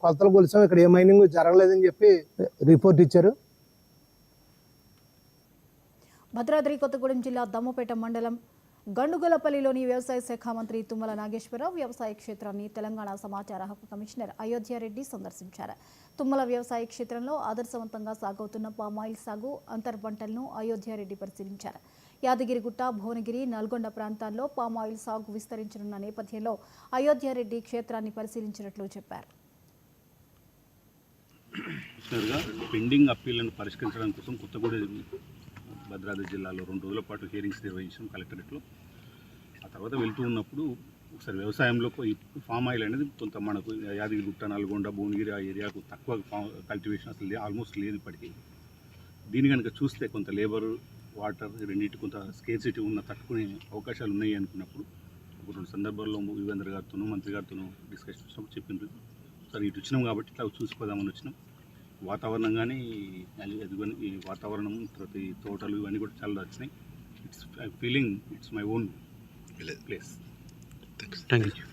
కొలతలు కొలిసాం, ఇక్కడ ఏ మైనింగ్ జరగలేదని చెప్పి రిపోర్ట్ ఇచ్చారు. భద్రాద్రి కొత్తగూడెం జిల్లా దమ్మపేట మండలం గండుగొలపల్లిలోని వ్యవసాయ శాఖ మంత్రి తుమ్మల నాగేశ్వరరావు వ్యవసాయ క్షేత్రాన్ని తెలంగాణ సమాచార హక్కు కమిషనర్ అయోధ్యారెడ్డి సందర్శించారు. తుమ్మల వ్యవసాయ క్షేత్రంలో ఆదర్శవంతంగా సాగవుతున్న పామాయిల్ సాగు అంతర్ పంటలను అయోధ్యారెడ్డి పరిశీలించారు. యాదగిరిగుట్ట, భువనగిరి, నల్గొండ ప్రాంతాల్లో పామాయిల్ సాగు విస్తరించనున్న నేపథ్యంలో అయోధ్యారెడ్డి క్షేత్రాన్ని పరిశీలించినట్లు చెప్పారు. పెండింగ్ అప్పీళ్లను పరిష్కరించడం కోసం కొత్తగూడెం భద్రాద్రి జిల్లాలో 2 రోజుల పాటు హియరింగ్స్ నిర్వహించాం కలెక్టరేట్లో. ఆ తర్వాత వెళ్తూ ఉన్నప్పుడు ఒకసారి వ్యవసాయంలో ఈ ఫామ్ ఆయిల్ అనేది కొంత మనకు యాదగిరిగుట్ట, నల్గొండ, భువనగిరి ఆ ఏరియాకు తక్కువ కల్టివేషన్ అసలు ఆల్మోస్ట్ లేదు ఇప్పటికీ. దీన్ని కనుక చూస్తే కొంత లేబర్, వాటర్ రెండింటి కొంత స్కేర్సిటీ ఉన్న తట్టుకునే అవకాశాలు ఉన్నాయి అనుకున్నప్పుడు 2 సందర్భాల్లో యువేంద్ర గారితోనూ మంత్రి గారితోనూ డిస్కషన్ చేసినప్పుడు చెప్పిండ్రు. సరే ఇటు వచ్చినాం కాబట్టి ఇట్లా చూసిపోదామని వచ్చినాం. వాతావరణం కానీ ఈ వాతావరణం తర్వాత ఈ తోటలు ఇవన్నీ కూడా చాలా వచ్చినాయి. It's feeling it's my own place. Thank you.